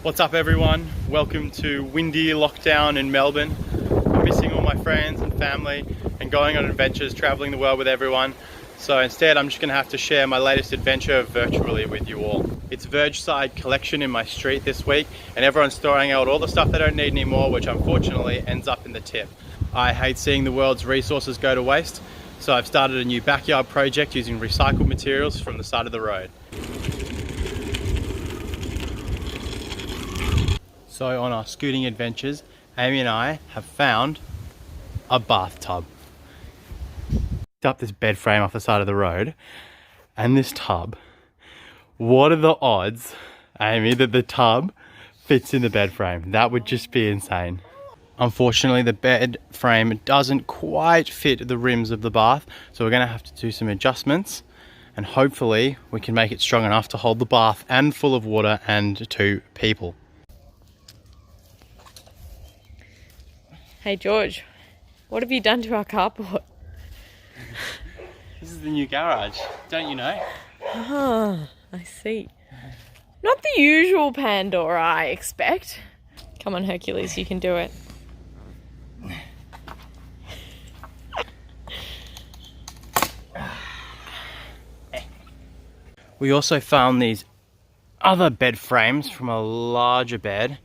What's up everyone? Welcome to windy lockdown in Melbourne. I'm missing all my friends and family and going on adventures, traveling the world with everyone. So instead I'm just going to have to share my latest adventure virtually with you all. It's verge side collection in my street this week and everyone's throwing out all the stuff they don't need anymore, which unfortunately ends up in the tip. I hate seeing the world's resources go to waste, so I've started a new backyard project using recycled materials from the side of the road. So on our scooting adventures, Amy and I have found a bathtub. Picked up this bed frame off the side of the road and this tub. What are the odds, Amy, that the tub fits in the bed frame? That would just be insane. Unfortunately, the bed frame doesn't quite fit the rims of the bath, so we're gonna have to do some adjustments and hopefully we can make it strong enough to hold the bath and full of water and 2 people. Hey George, what have you done to our carport? This is the new garage, don't you know? Ah, I see. Not the usual Pandora, I expect. Come on Hercules, you can do it. We also found these other bed frames from a larger bed.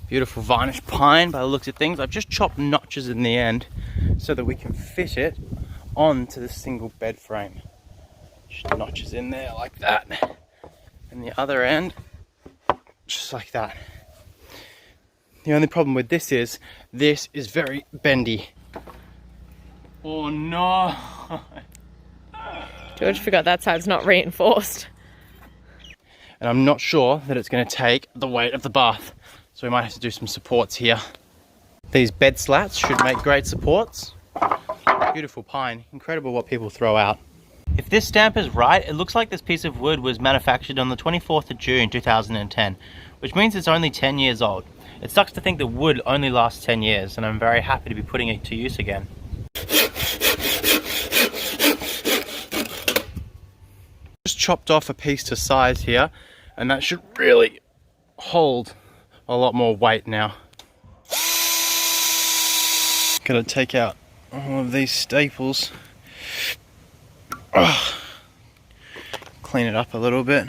Beautiful varnished pine by the looks of things. I've just chopped notches in the end so that we can fit it onto the single bed frame. Just notches in there like that. And the other end, just like that. The only problem with this is very bendy. Oh no! George forgot that side's not reinforced. And I'm not sure that it's going to take the weight of the bath. So we might have to do some supports here. These bed slats should make great supports. Beautiful pine, incredible what people throw out. If this stamp is right, it looks like this piece of wood was manufactured on the 24th of June 2010, which means it's only 10 years old. It sucks to think that wood only lasts 10 years, and I'm very happy to be putting it to use again. Just chopped off a piece to size here, and that should really hold a lot more weight now. Gonna take out all of these staples. Clean it up a little bit.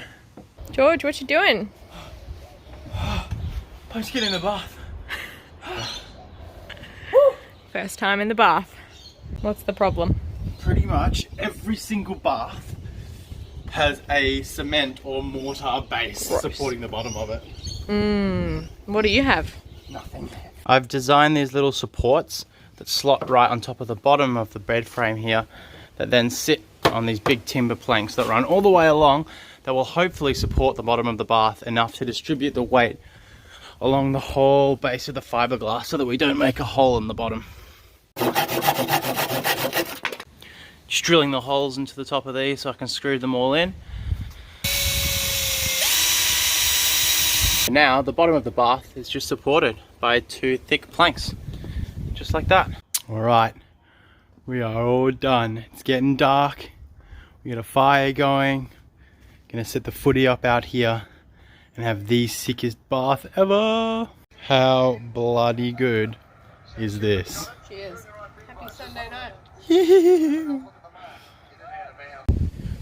George, what you doing? Let's get in the bath. First time in the bath. What's the problem? Pretty much every single bath has a cement or mortar base supporting the bottom of it. What do you have? Nothing. I've designed these little supports that slot right on top of the bottom of the bed frame here, that then sit on these big timber planks that run all the way along, that will hopefully support the bottom of the bath enough to distribute the weight along the whole base of the fiberglass so that we don't make a hole in the bottom. Just drilling the holes into the top of these so I can screw them all in. Now the bottom of the bath is just supported by 2 thick planks, just like that. All right, we are all done. It's getting dark. We got a fire going. Gonna set the footy up out here and have the sickest bath ever. How bloody good is this? Cheers. Happy Sunday night.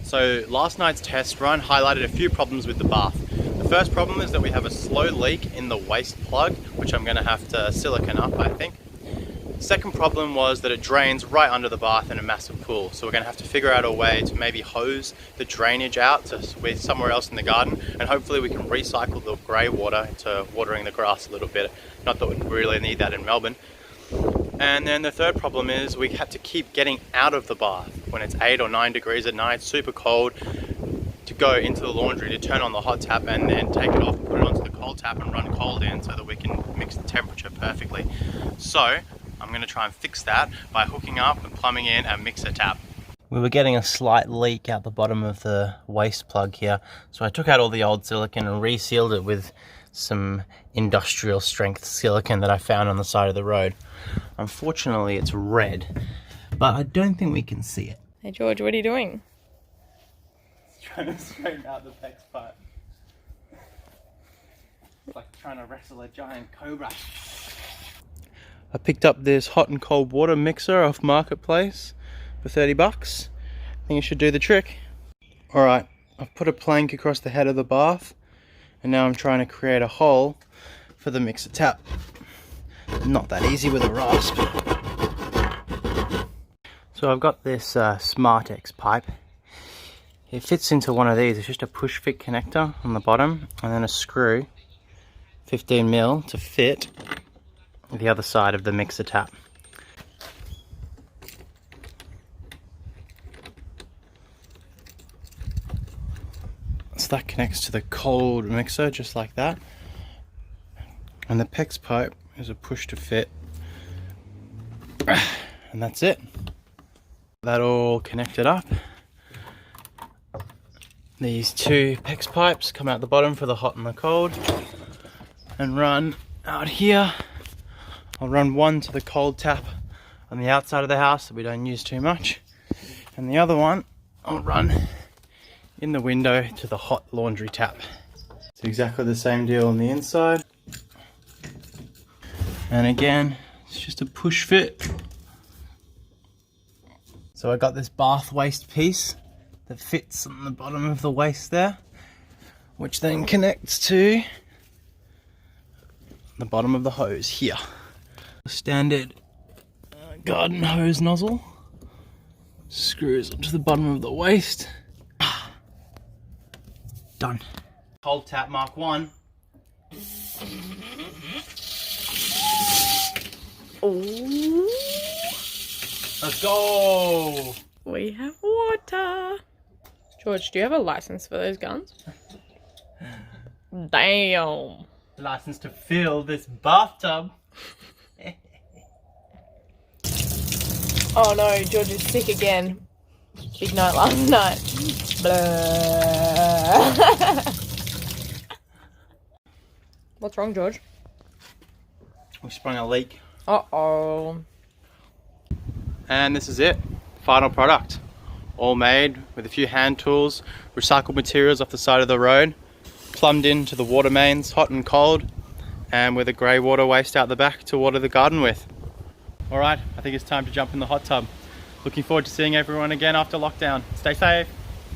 So last night's test run highlighted a few problems with the bath. The first problem is that we have a slow leak in the waste plug, which I'm going to have to silicone up, I think. Second problem was that it drains right under the bath in a massive pool, so we're going to have to figure out a way to maybe hose the drainage out to somewhere else in the garden, and hopefully we can recycle the grey water into watering the grass a little bit. Not that we really need that in Melbourne. And then the third problem is we have to keep getting out of the bath when it's 8 or 9 degrees at night, super cold, to go into the laundry to turn on the hot tap and then take it off and put it onto the cold tap and run cold in so that we can mix the temperature perfectly. So I'm going to try and fix that by hooking up and plumbing in a mixer tap. We were getting a slight leak out the bottom of the waste plug here, so I took out all the old silicone and resealed it with some industrial strength silicone that I found on the side of the road. Unfortunately it's red, but I don't think we can see it. Hey George, what are you doing? Trying to straighten out the PEX pipe. It's like trying to wrestle a giant cobra. I picked up this hot and cold water mixer off Marketplace for 30 bucks. I think it should do the trick. Alright, I've put a plank across the head of the bath and now I'm trying to create a hole for the mixer tap. Not that easy with a rasp. So I've got this SmartX pipe. It fits into one of these. It's just a push fit connector on the bottom and then a screw, 15mm, to fit the other side of the mixer tap. So that connects to the cold mixer just like that. And the PEX pipe is a push to fit. And that's it. That all connected up. These two PEX pipes come out the bottom for the hot and the cold and run out here. I'll run one to the cold tap on the outside of the house that we don't use too much, and the other one I'll run in the window to the hot laundry tap. It's exactly the same deal on the inside, and again it's just a push fit. So I got this bath waste piece that fits on the bottom of the waste there, which then connects to the bottom of the hose here. Standard garden hose nozzle screws up to the bottom of the waste. Done. Cold tap Mark 1. Ooh. Let's go! We have water. George, do you have a license for those guns? Damn. License to fill this bathtub. Oh no, George is sick again. Big night last night. Blah. What's wrong, George? We sprung a leak. Uh-oh. And this is it. Final product. All made with a few hand tools, recycled materials off the side of the road, plumbed into the water mains, hot and cold, and with a grey water waste out the back to water the garden with. Alright, I think it's time to jump in the hot tub. Looking forward to seeing everyone again after lockdown. Stay safe.